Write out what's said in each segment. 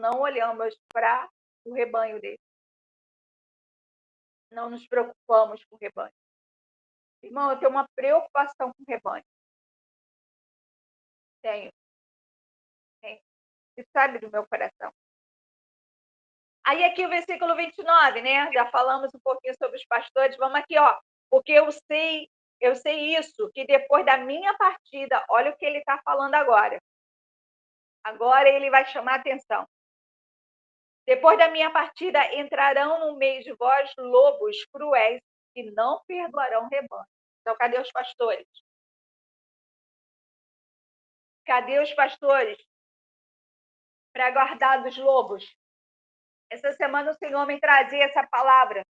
não olhamos para o rebanho dele. Não nos preocupamos com o rebanho. Irmão, eu tenho uma preocupação com o rebanho. Tenho. Você sabe do meu coração. Aí aqui o versículo 29, né? Já falamos um pouquinho sobre os pastores. Vamos aqui, ó. Porque eu sei isso, que depois da minha partida, olha o que ele está falando agora. Agora ele vai chamar a atenção. Depois da minha partida, entrarão no meio de vós lobos cruéis que não perdoarão rebanho. Então, cadê os pastores? Cadê os pastores para guardar dos lobos? Essa semana o Senhor me trazia essa palavra,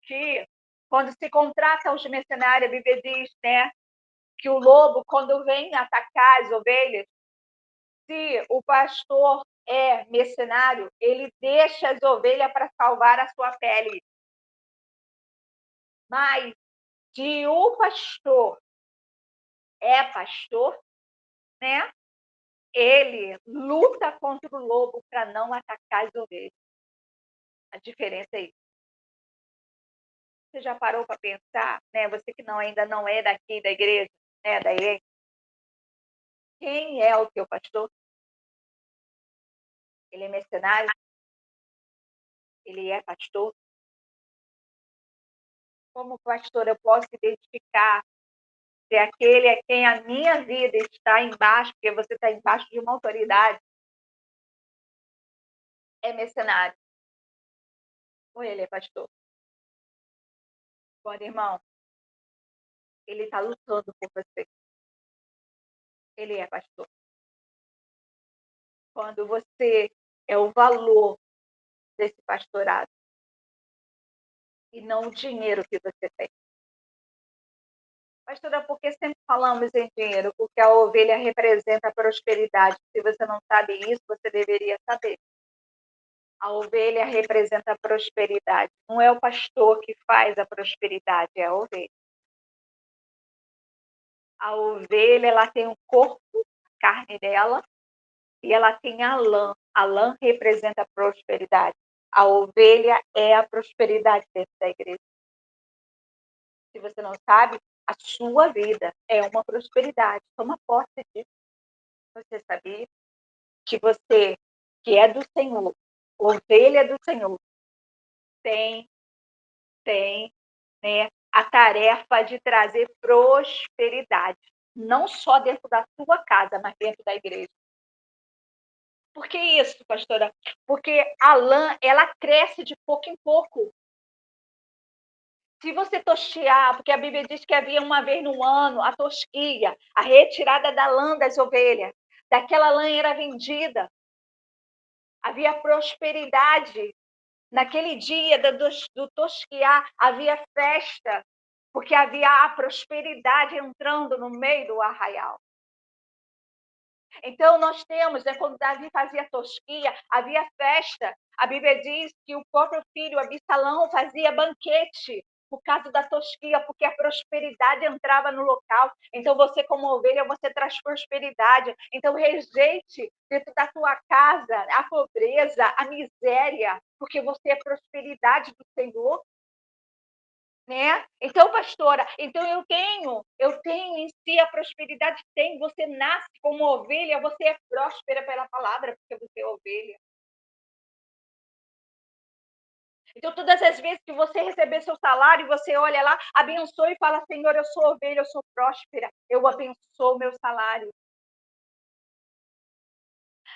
que quando se contrata os mercenários, a Bíblia diz, né, que o lobo, quando vem atacar as ovelhas, se o pastor é mercenário, ele deixa as ovelhas para salvar a sua pele. Mas se o pastor é pastor, né, ele luta contra o lobo para não atacar as ovelhas. A diferença é isso. Você já parou para pensar, né? Você que ainda não é daqui da igreja, né? Daí, quem é o teu pastor? Ele é mercenário? Ele é pastor? Como pastor, eu posso identificar se aquele é quem a minha vida está embaixo, porque você está embaixo de uma autoridade, é mercenário? Ou ele é pastor? Bom, irmão, ele está lutando por você. Ele é pastor. Quando você é o valor desse pastorado e não o dinheiro que você tem. Pastora, por que sempre falamos em dinheiro? Porque a ovelha representa a prosperidade. Se você não sabe isso, você deveria saber. A ovelha representa a prosperidade. Não é o pastor que faz a prosperidade, é a ovelha. A ovelha, ela tem um corpo, a carne dela, e ela tem a lã. A lã representa a prosperidade. A ovelha é a prosperidade dentro da igreja. Se você não sabe, a sua vida é uma prosperidade. Toma posse disso. Você sabia que você, que é do Senhor, ovelha do Senhor, tem, né, a tarefa de trazer prosperidade. Não só dentro da sua casa, mas dentro da igreja. Por que isso, pastora? Porque a lã, ela cresce de pouco em pouco. Se você tosquiar, porque a Bíblia diz que havia uma vez no ano a tosquia, a retirada da lã das ovelhas. Daquela lã era vendida. Havia prosperidade. Naquele dia do tosquiar, havia festa, porque havia a prosperidade entrando no meio do arraial. Então, nós temos, quando Davi fazia tosquia, havia festa. A Bíblia diz que o próprio filho Absalão fazia banquete por causa da tosquia, porque a prosperidade entrava no local. Então, você como ovelha, você traz prosperidade. Então, rejeite dentro da tua casa a pobreza, a miséria, porque você é prosperidade do Senhor. Né? Então, pastora, então eu tenho em si a prosperidade, tem, você nasce como ovelha, você é próspera pela palavra, porque você é ovelha. Então, todas as vezes que você receber seu salário, você olha lá, abençoa e fala, Senhor, eu sou ovelha, eu sou próspera, eu abençoo o meu salário.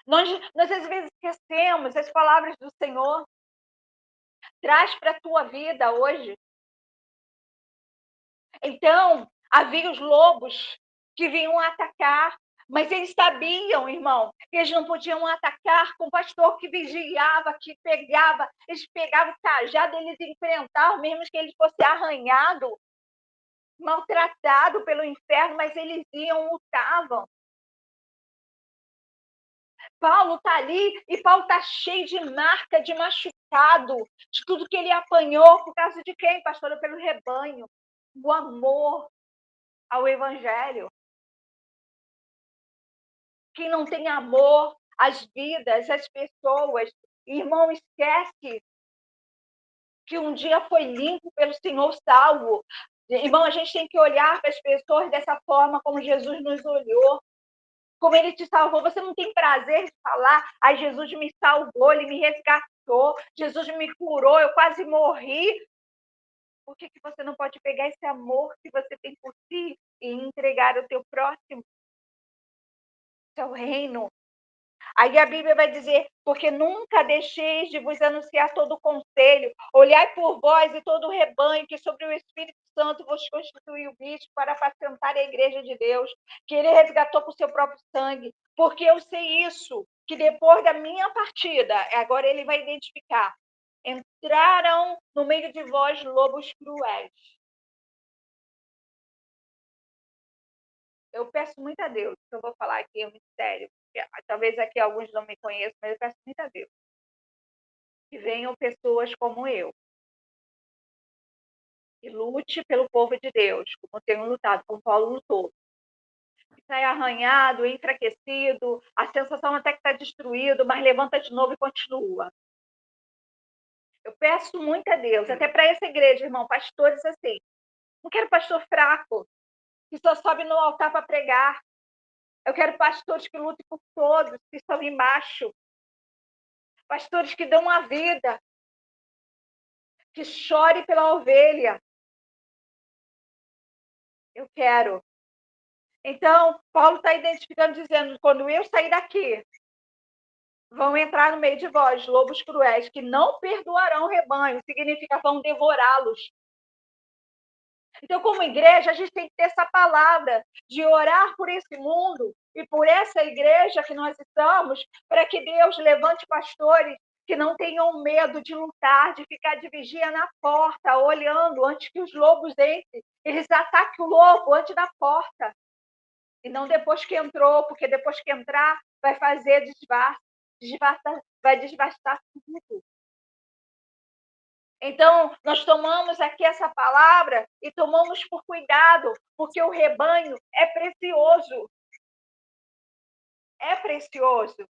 Nós às vezes esquecemos as palavras do Senhor. Traz para a tua vida hoje. Então, havia os lobos que vinham atacar, mas eles sabiam, irmão, que eles não podiam atacar com o pastor que vigiava, que pegava, eles pegavam o cajado, eles enfrentavam, mesmo que eles fossem arranhados, maltratados pelo inferno, mas eles iam, lutavam. Paulo está ali e Paulo está cheio de marca, de machucado, de tudo que ele apanhou, por causa de quem, pastora? Pelo rebanho, o amor ao evangelho. Quem não tem amor as vidas, as pessoas. Irmão, esquece que um dia foi limpo pelo Senhor, salvo. Irmão, a gente tem que olhar para as pessoas dessa forma como Jesus nos olhou, como ele te salvou. Você não tem prazer de falar, ai, Jesus me salvou, ele me resgatou, Jesus me curou, eu quase morri. Por que você não pode pegar esse amor que você tem por si e entregar ao teu próximo, seu reino? Aí a Bíblia vai dizer, porque nunca deixeis de vos anunciar todo o conselho, olhai por vós e todo o rebanho que sobre o Espírito Santo vos constituiu bispo para apacentar a igreja de Deus, que ele resgatou com o seu próprio sangue. Porque eu sei isso, que depois da minha partida, agora ele vai identificar, entraram no meio de vós lobos cruéis. Eu peço muito a Deus, que eu vou falar aqui é um mistério, porque talvez aqui alguns não me conheçam, mas eu peço muito a Deus que venham pessoas como eu, que lute pelo povo de Deus, como tenho lutado, como Paulo lutou. Que sai arranhado, enfraquecido, a sensação até que está destruído, mas levanta de novo e continua. Eu peço muito a Deus, até para essa igreja, irmão, pastores assim. Não quero pastor fraco, que só sobe no altar para pregar. Eu quero pastores que lutem por todos, que estão embaixo. Pastores que dão a vida, que chore pela ovelha. Eu quero. Então, Paulo está identificando, dizendo, quando eu sair daqui, vão entrar no meio de vós, lobos cruéis, que não perdoarão o rebanho, significa vão devorá-los. Então, como igreja, a gente tem que ter essa palavra de orar por esse mundo e por essa igreja que nós estamos, para que Deus levante pastores que não tenham medo de lutar, de ficar de vigia na porta, olhando antes que os lobos entrem. Eles ataquem o lobo antes da porta. E não depois que entrou, porque depois que entrar, vai fazer vai desbastar tudo. Então, nós tomamos aqui essa palavra e tomamos por cuidado, porque o rebanho é precioso. É precioso.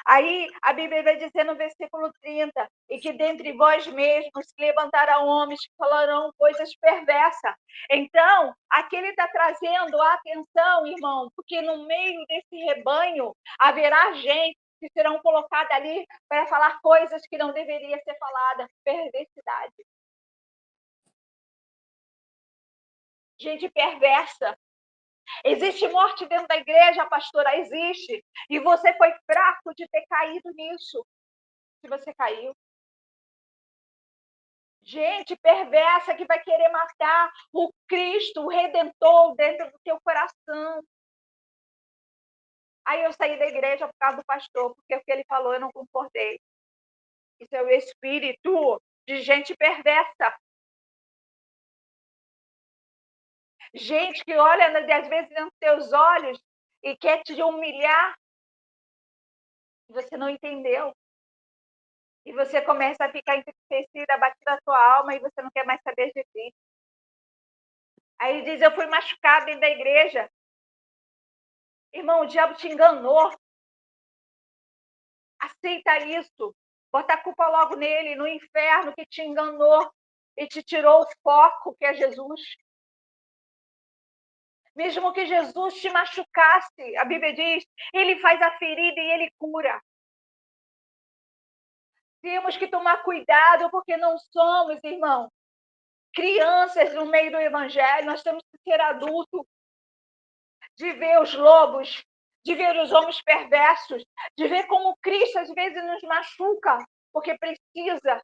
Aí a Bíblia vai dizer no versículo 30, e que dentre vós mesmos se levantarão homens que falarão coisas perversas. Então, aqui ele está trazendo a atenção, irmão, porque no meio desse rebanho haverá gente que serão colocadas ali para falar coisas que não deveriam ser faladas, perversidade. Gente perversa. Existe morte dentro da igreja, pastora? Existe. E você foi fraco de ter caído nisso. Se você caiu. Gente perversa que vai querer matar o Cristo, o Redentor dentro do teu coração. Aí eu saí da igreja por causa do pastor, porque o que ele falou eu não concordei. Isso é o espírito de gente perversa. Gente que olha, às vezes, nos teus olhos e quer te humilhar. Você não entendeu. E você começa a ficar entristecida, abatida a tua alma e você não quer mais saber de ti. Aí ele diz, eu fui machucado dentro da igreja. Irmão, o diabo te enganou. Aceita isso. Bota a culpa logo nele, no inferno que te enganou e te tirou o foco, que é Jesus. Mesmo que Jesus te machucasse, a Bíblia diz, ele faz a ferida e ele cura. Temos que tomar cuidado, porque não somos, irmão, crianças no meio do evangelho, nós temos que ser adultos, de ver os lobos, de ver os homens perversos, de ver como Cristo às vezes nos machuca, porque precisa,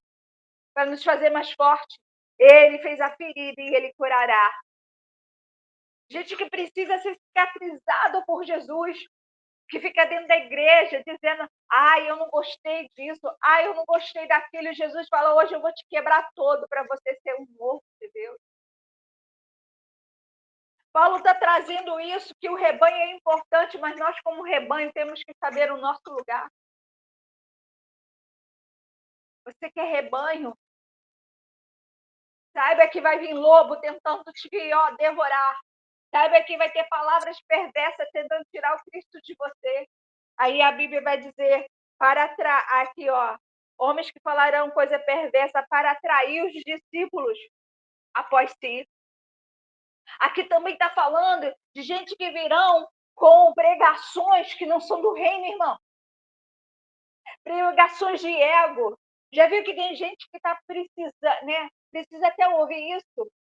para nos fazer mais forte. Ele fez a ferida e ele curará. Gente que precisa ser cicatrizado por Jesus, que fica dentro da igreja dizendo, ai, eu não gostei disso, ai, eu não gostei daquilo. E Jesus fala, hoje eu vou te quebrar todo para você ser um novo de Deus. Paulo está trazendo isso, que o rebanho é importante, mas nós, como rebanho, temos que saber o nosso lugar. Você que é rebanho, saiba que vai vir lobo tentando te devorar. Saiba que vai ter palavras perversas tentando tirar o Cristo de você. Aí a Bíblia vai dizer, aqui, ó, homens que falarão coisa perversa para atrair os discípulos após si. Aqui também está falando de gente que virão com pregações que não são do reino, irmão. Pregações de ego. Já viu que tem gente que está precisando, né? Precisa até ouvir isso.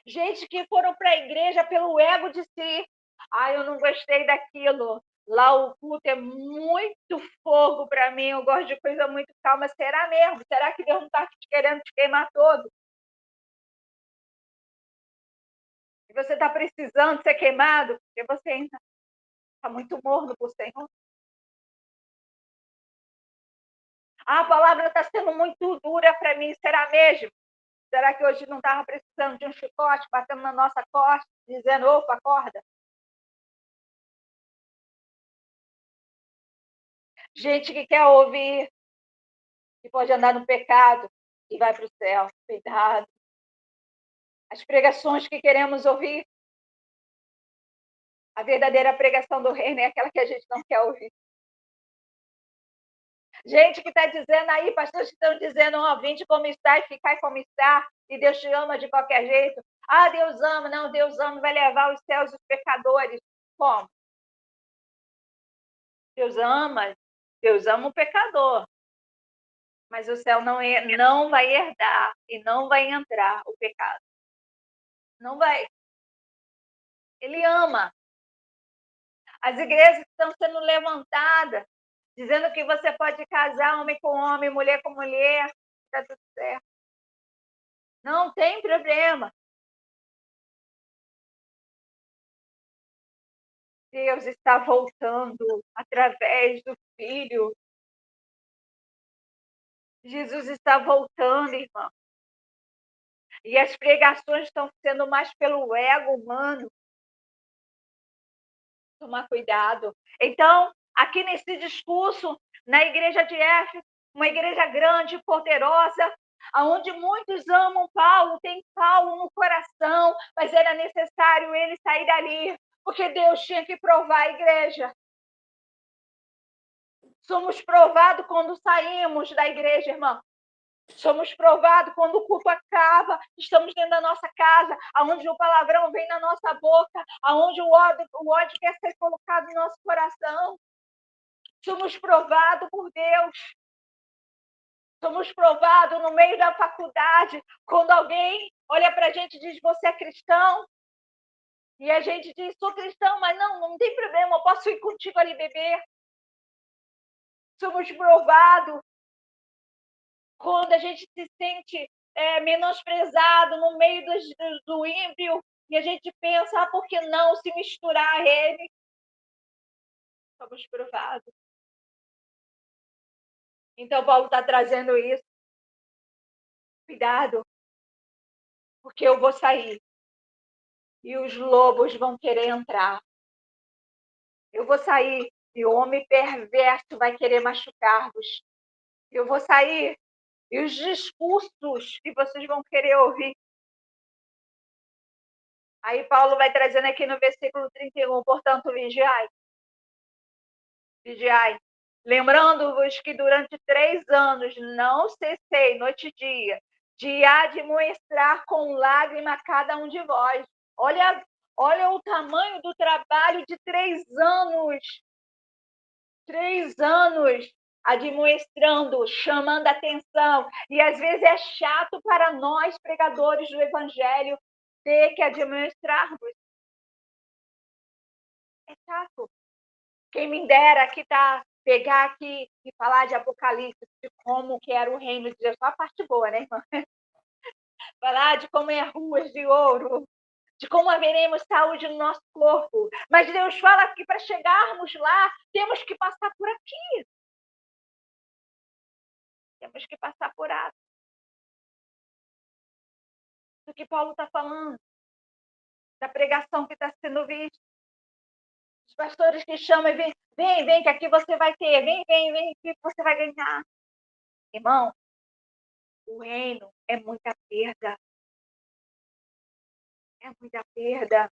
Gente que foram para a igreja pelo ego de si. Ah, eu não gostei daquilo. Lá o culto é muito fogo para mim. Eu gosto de coisa muito calma. Será mesmo? Será que Deus não está querendo te queimar todo? E você está precisando ser queimado? Porque você ainda está muito morno para o Senhor. Ah, a palavra está sendo muito dura para mim. Será mesmo? Será que hoje não estava precisando de um chicote batendo na nossa costa, dizendo, opa, acorda? Gente que quer ouvir, que pode andar no pecado e vai para o céu. Cuidado. As pregações que queremos ouvir, a verdadeira pregação do reino é aquela que a gente não quer ouvir. Gente que está dizendo aí, pastores que estão dizendo, ó, vinde como está e ficai como está, e Deus te ama de qualquer jeito. Ah, Deus ama, não, Deus ama, vai levar os céus os pecadores. Como? Deus ama o pecador, mas o céu não vai herdar e não vai entrar o pecado. Não vai. Ele ama. As igrejas estão sendo levantadas, dizendo que você pode casar homem com homem, mulher com mulher, está tudo certo. Não tem problema. Deus está voltando através do Filho. Jesus está voltando, irmão. E as pregações estão sendo mais pelo ego humano. Tomar cuidado. Então, aqui nesse discurso, na igreja de Éfeso, uma igreja grande, poderosa, aonde muitos amam Paulo, tem Paulo no coração, mas era necessário ele sair dali, porque Deus tinha que provar a igreja. Somos provados quando saímos da igreja, irmão. Somos provados quando o culto acaba, estamos dentro da nossa casa, aonde o palavrão vem na nossa boca, aonde o ódio quer ser colocado no nosso coração. Somos provados por Deus. Somos provados no meio da faculdade, quando alguém olha para a gente e diz, você é cristão? E a gente diz, sou cristão, mas não tem problema, eu posso ir contigo ali beber. Somos provados quando a gente se sente menosprezado no meio do ímpio e a gente pensa, por que não se misturar a ele? Somos provados. Então, Paulo está trazendo isso. Cuidado, porque eu vou sair e os lobos vão querer entrar. Eu vou sair e o homem perverso vai querer machucar-vos. Eu vou sair e os discursos que vocês vão querer ouvir. Aí Paulo vai trazendo aqui no versículo 31, portanto, vigiai. Vigiai. Lembrando-vos que durante 3 anos não cessei, noite e dia, de admoestar com lágrima cada um de vós. Olha o tamanho do trabalho de 3 anos. 3 anos admoestrando, chamando atenção. E às vezes é chato para nós, pregadores do Evangelho, ter que admoestrarmos. É chato. Quem me dera que pegar aqui e falar de Apocalipse, de como que era o reino de Deus. Só a parte boa, né, irmã? Falar de como é ruas de ouro, de como haveremos saúde no nosso corpo. Mas Deus fala que para chegarmos lá, temos que passar por aqui. Temos que passar por aqui. Do que Paulo está falando, da pregação que está sendo vista. Os pastores que chamam e vem, que aqui você vai ter, vem, que você vai ganhar. Irmão, o reino é muita perda. É muita perda.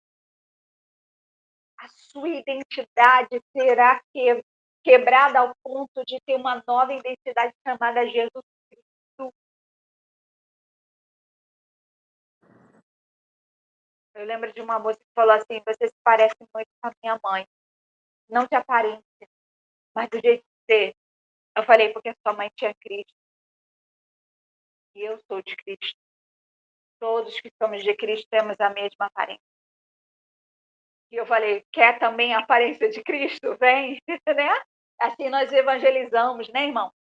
A sua identidade será quebrada ao ponto de ter uma nova identidade chamada Jesus Cristo. Eu lembro de uma moça que falou assim: você se parece muito com a minha mãe. Não te aparência, mas do jeito de ser. Eu falei, porque sua mãe tinha Cristo. E eu sou de Cristo. Todos que somos de Cristo temos a mesma aparência. E eu falei, quer também a aparência de Cristo? Vem, né? Assim nós evangelizamos, né, irmão?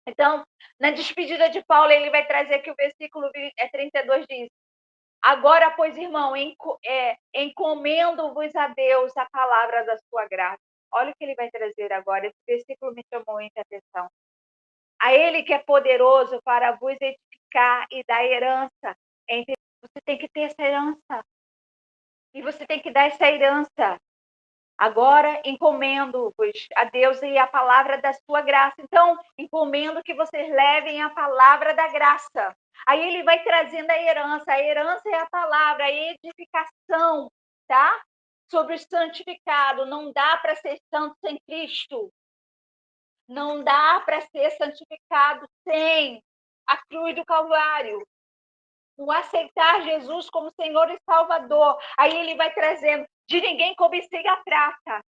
Então, na despedida de Paulo, ele vai trazer que o versículo 32 diz: agora, pois, irmão, encomendo-vos a Deus a palavra da sua graça. Olha o que ele vai trazer agora. Esse versículo me chamou muita atenção. A ele que é poderoso para vos edificar e dar herança. Você tem que ter essa herança. E você tem que dar essa herança. Agora encomendo-vos a Deus e a palavra da sua graça. Então, encomendo que vocês levem a palavra da graça. Aí ele vai trazendo a herança. A herança é a palavra, a edificação, tá? Sobre o santificado. Não dá para ser santo sem Cristo. Não dá para ser santificado sem a cruz do Calvário. O aceitar Jesus como Senhor e Salvador. Aí ele vai trazendo, de ninguém cobicei a prata.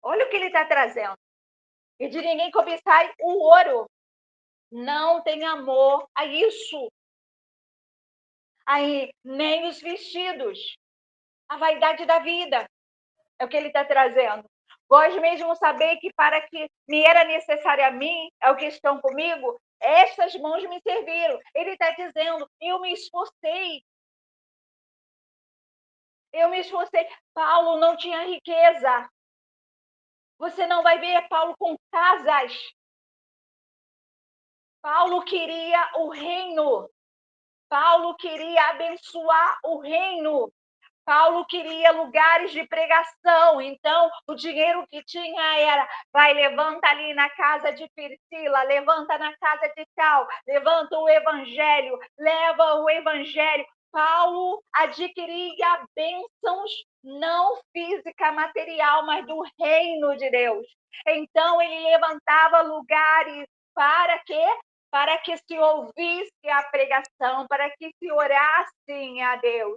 Olha o que ele está trazendo. E de ninguém cobiçai o ouro. Não tem amor a isso. Aí, nem os vestidos. A vaidade da vida. É o que ele está trazendo. Vós mesmo saber que para que me era necessário a mim, é o que estão comigo, estas mãos me serviram. Ele está dizendo, eu me esforcei. Eu me esforcei. Paulo não tinha riqueza. Você não vai ver Paulo com casas. Paulo queria o reino. Paulo queria abençoar o reino. Paulo queria lugares de pregação, então o dinheiro que tinha era, vai, levanta ali na casa de Priscila, levanta na casa de tal, levanta o evangelho, leva o evangelho. Paulo adquiria bênçãos não física, material, mas do reino de Deus. Então ele levantava lugares para quê? Para que se ouvisse a pregação, para que se orassem a Deus.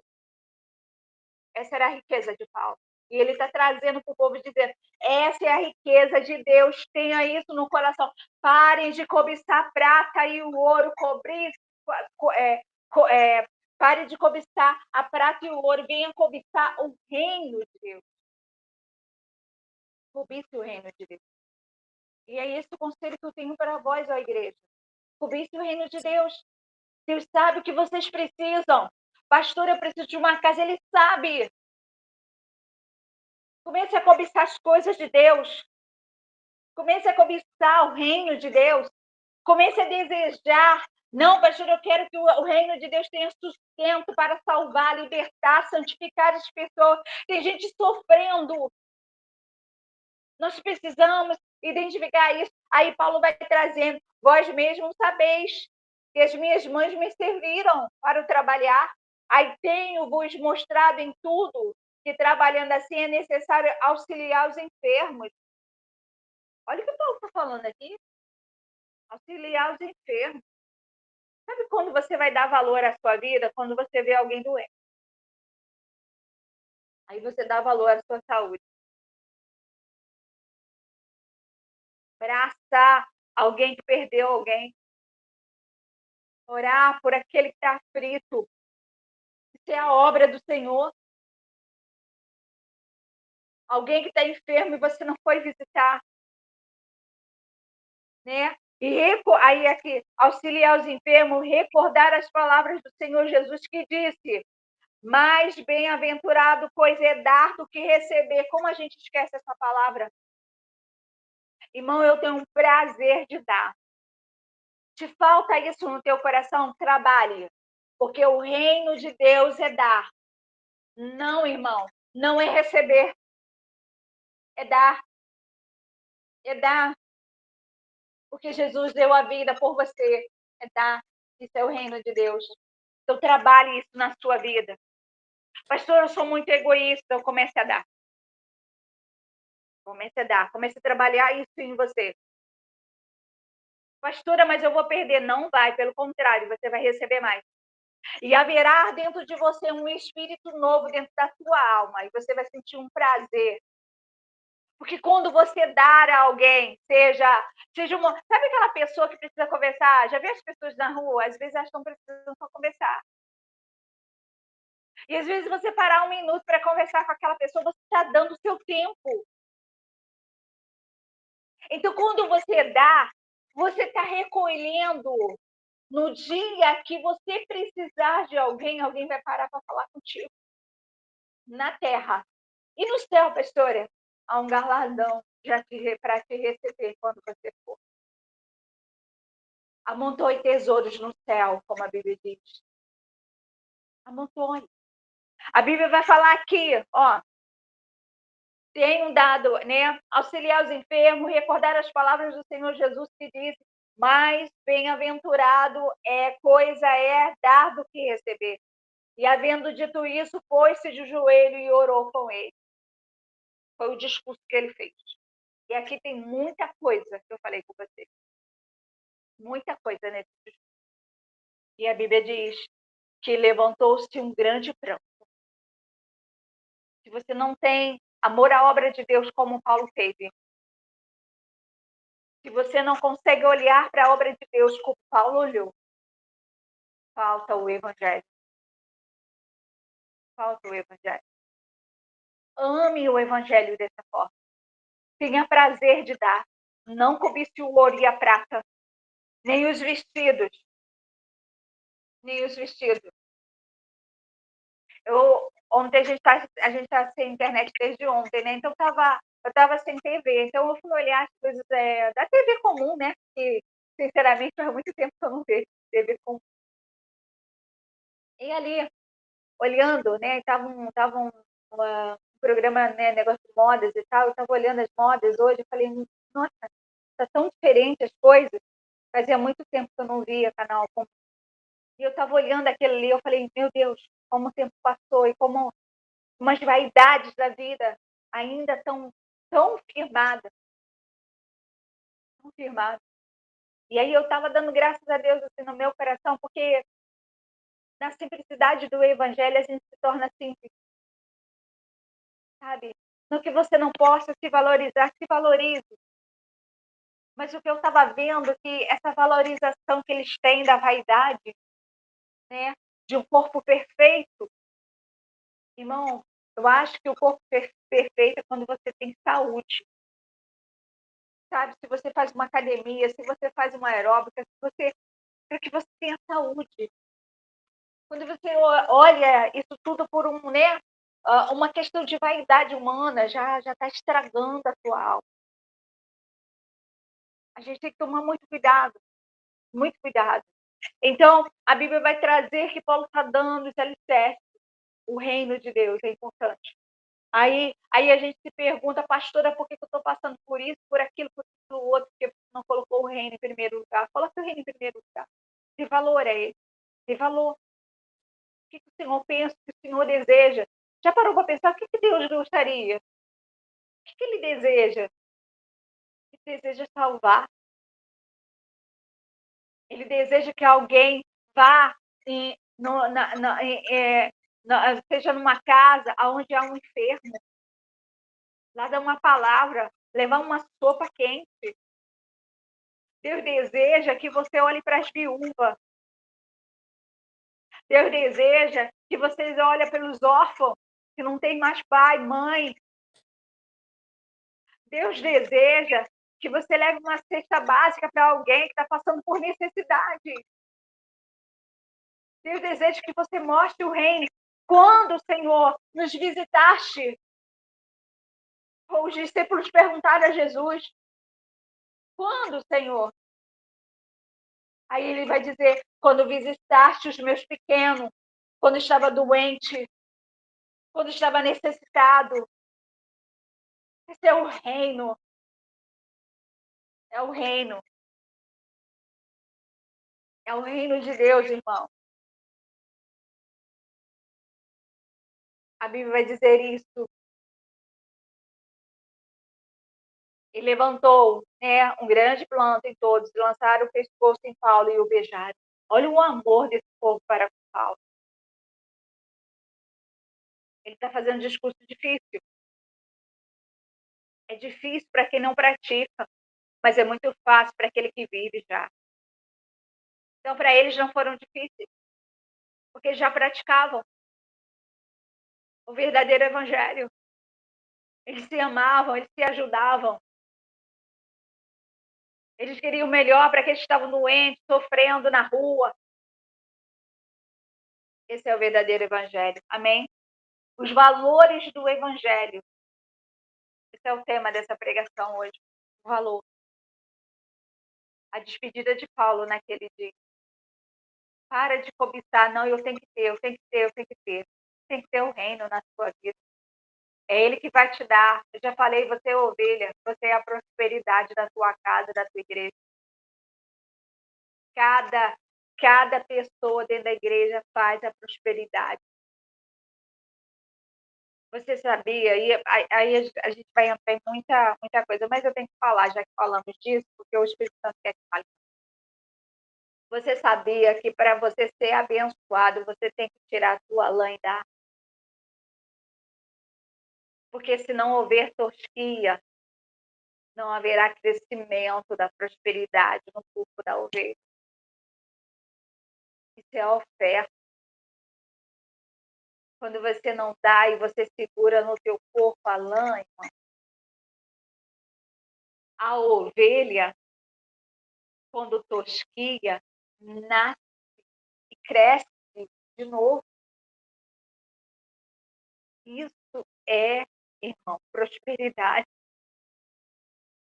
Essa era a riqueza de Paulo. E ele está trazendo para o povo dizendo, essa é a riqueza de Deus, tenha isso no coração. Parem de cobiçar a prata e o ouro, parem de cobiçar a prata e o ouro, venham cobiçar o reino de Deus. Cobice o reino de Deus. E é esse o conselho que eu tenho para vós, ó igreja. Cobice o reino de Deus. Deus sabe o que vocês precisam. Pastor, eu preciso de uma casa, ele sabe. Comece a cobiçar as coisas de Deus. Comece a cobiçar o reino de Deus. Comece a desejar. Não, pastor, eu quero que o reino de Deus tenha sustento para salvar, libertar, santificar as pessoas. Tem gente sofrendo. Nós precisamos identificar isso. Aí Paulo vai trazendo, vós mesmos sabeis que as minhas mães me serviram para o trabalhar. Aí tenho-vos mostrado em tudo que trabalhando assim é necessário auxiliar os enfermos. Olha o que o Paulo está falando aqui. Auxiliar os enfermos. Sabe quando você vai dar valor à sua vida? Quando você vê alguém doente. Aí você dá valor à sua saúde. Abraçar alguém que perdeu alguém. Orar por aquele que está aflito. Isso é a obra do Senhor. Alguém que está enfermo e você não foi visitar. Né? E aí aqui, auxiliar os enfermos, recordar as palavras do Senhor Jesus que disse, mais bem-aventurado, pois é dar do que receber. Como a gente esquece essa palavra? Irmão, eu tenho um prazer de dar. Te falta isso no teu coração? Trabalhe. Porque o reino de Deus é dar. Não, irmão. Não é receber. É dar. É dar. Porque Jesus deu a vida por você. É dar. Isso é o reino de Deus. Então, trabalhe isso na sua vida. Pastor, eu sou muito egoísta. Eu comece a dar. Comece a dar, comece a trabalhar isso em você. Pastora, mas eu vou perder. Não vai, pelo contrário, você vai receber mais. E haverá dentro de você um espírito novo dentro da sua alma. E você vai sentir um prazer. Porque quando você dar a alguém, seja uma. Sabe aquela pessoa que precisa conversar? Já viu as pessoas na rua? Às vezes elas estão precisando só conversar. E às vezes você parar um minuto para conversar com aquela pessoa, você está dando o seu tempo. Então, quando você dá, você está recolhendo. No dia que você precisar de alguém, alguém vai parar para falar contigo. Na terra. E no céu, pastora, há um galardão para te receber quando você for. Amontoe tesouros no céu, como a Bíblia diz. Amontoe. A Bíblia vai falar aqui, ó. Tenho dado, né? Auxiliar os enfermos, recordar as palavras do Senhor Jesus que disse: mais bem-aventurado coisa é dar do que receber. E havendo dito isso, pôs-se de joelho e orou com ele. Foi o discurso que ele fez. E aqui tem muita coisa que eu falei com você. Muita coisa nesse discurso. E a Bíblia diz que levantou-se um grande pranto. Se você não tem amor à obra de Deus como Paulo teve, se você não consegue olhar para a obra de Deus como Paulo olhou, falta o Evangelho. Falta o Evangelho. Ame o Evangelho dessa forma. Tenha prazer de dar. Não cobice o ouro e a prata, nem os vestidos. Nem os vestidos. Ontem a gente tá sem internet desde ontem, né? Então eu estava sem TV. Então eu fui olhar as coisas da TV comum, né? Que, sinceramente, faz muito tempo que eu não vejo TV comum. E ali, olhando, né? Tava um programa, né? Negócio de modas e tal. Eu estava olhando as modas hoje. Eu falei, nossa, tá tão diferente as coisas. Fazia muito tempo que eu não via canal comum. E eu estava olhando aquele ali. Eu falei, meu Deus, como o tempo passou e como umas vaidades da vida ainda tão firmadas. Tão firmadas. E aí eu estava dando graças a Deus assim, no meu coração, porque na simplicidade do Evangelho a gente se torna simples. Sabe? No que você não possa se valorizar, se valorize. Mas o que eu estava vendo é que essa valorização que eles têm da vaidade, né, de um corpo perfeito, irmão, eu acho que o corpo perfeito é quando você tem saúde. Sabe, se você faz uma academia, se você faz uma aeróbica, para que você tenha saúde. Quando você olha isso tudo por né, uma questão de vaidade humana, já está estragando a sua alma. A gente tem que tomar muito cuidado, muito cuidado. Então, a Bíblia vai trazer que Paulo está dando os alicerces. O reino de Deus é importante. Aí a gente se pergunta, pastora, por que eu estou passando por isso, por aquilo, por aquilo outro, porque você não colocou o reino em primeiro lugar? Coloque o reino em primeiro lugar. Dê valor a ele. Dê valor. O que o Senhor pensa, o que o Senhor deseja? Já parou para pensar o que Deus gostaria? O que Ele deseja? Ele deseja salvar. Ele deseja que alguém vá seja numa casa onde há um enfermo, lá dá uma palavra, levar uma sopa quente. Deus deseja que você olhe para as viúvas. Deus deseja que vocês olhem pelos órfãos, que não tem mais pai, mãe. Deus deseja que você leve uma cesta básica para alguém que está passando por necessidade. Deus deseja que você mostre o reino. Quando, Senhor, nos visitaste, os discípulos perguntaram a Jesus, quando, Senhor? Aí ele vai dizer, quando visitaste os meus pequenos, quando estava doente, quando estava necessitado. Esse é o reino. É o reino. É o reino de Deus, irmão. A Bíblia vai dizer isso. E levantou, né, um grande planto em todos, e lançaram o pescoço em Paulo e o beijaram. Olha o amor desse povo para com Paulo. Ele está fazendo um discurso difícil. É difícil para quem não pratica, mas é muito fácil para aquele que vive já. Então, para eles não foram difíceis, porque já praticavam o verdadeiro evangelho. Eles se amavam, eles se ajudavam. Eles queriam o melhor para aqueles que estavam doentes, sofrendo na rua. Esse é o verdadeiro evangelho. Amém? Os valores do evangelho. Esse é o tema dessa pregação hoje. O valor. A despedida de Paulo naquele dia. Para de cobiçar. Não, eu tenho que ter, eu tenho que ter, eu tenho que ter. Tem que ter o reino na sua vida. É Ele que vai te dar. Eu já falei, você é ovelha. Você é a prosperidade da tua casa, da tua igreja. Cada pessoa dentro da igreja faz a prosperidade. Você sabia? Aí a gente vai entrar em muita coisa, mas eu tenho que falar, já que falamos disso, porque o Espírito Santo quer que fale. Você sabia que para você ser abençoado, você tem que tirar a sua lã e dar? Porque se não houver tosquia, não haverá crescimento da prosperidade no corpo da ovelha. Isso é a oferta. Quando você não dá e você segura no teu corpo a lã, irmão, a ovelha, quando tosquia, nasce e cresce de novo. Isso é, irmão, prosperidade.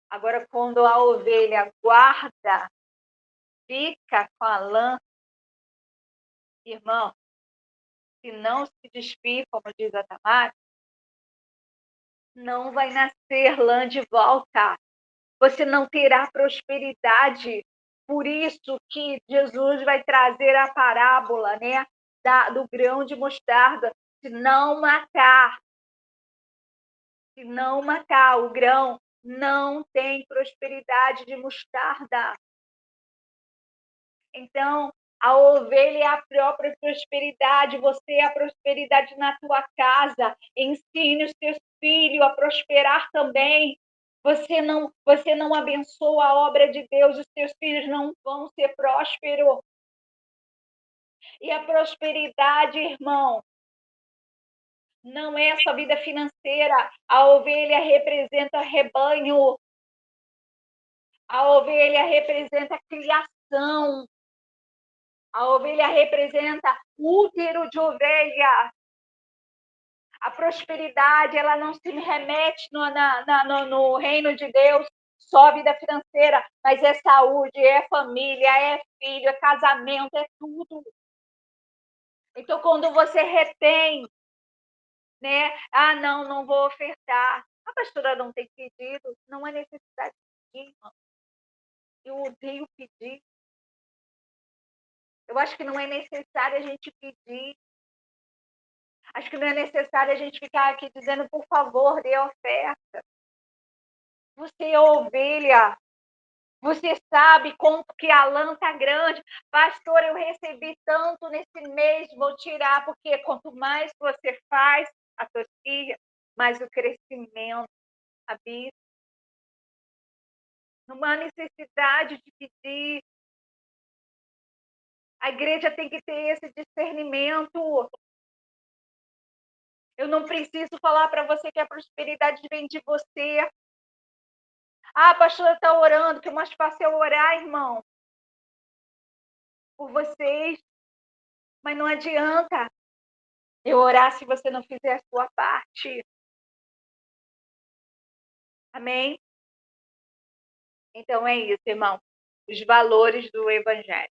Agora, quando a ovelha guarda, fica com a lã, irmão, se não se despir, como diz a Tamara, não vai nascer lã de volta. Você não terá prosperidade. Por isso que Jesus vai trazer a parábola, né, do grão de mostarda. Se não matar o grão, não tem prosperidade de mostarda. Então, a ovelha é a própria prosperidade, você é a prosperidade na tua casa. Ensine os teus filhos a prosperar também. Você não abençoa a obra de Deus, os teus filhos não vão ser prósperos. E a prosperidade, irmão, não é só vida financeira. A ovelha representa rebanho. A ovelha representa criação. A ovelha representa útero de ovelha. A prosperidade, ela não se remete no reino de Deus, só vida financeira, mas é saúde, é família, é filho, é casamento, é tudo. Então, quando você retém, né? Ah, não vou ofertar. A pastora não tem pedido, não há necessidade de pedir, irmão. Eu odeio pedir. Eu acho que não é necessário a gente pedir. Acho que não é necessário a gente ficar aqui dizendo, por favor, dê oferta. Você é ovelha. Você sabe quanto que a lã está grande. Pastor, eu recebi tanto nesse mês, vou tirar, porque quanto mais você faz, a tua filha, mais o crescimento habita. Não há necessidade de pedir. A igreja tem que ter esse discernimento. Eu não preciso falar para você que a prosperidade vem de você. Ah, a pastora está orando, que o mais fácil é orar, irmão, por vocês. Mas não adianta eu orar se você não fizer a sua parte. Amém? Então é isso, irmão. Os valores do evangelho.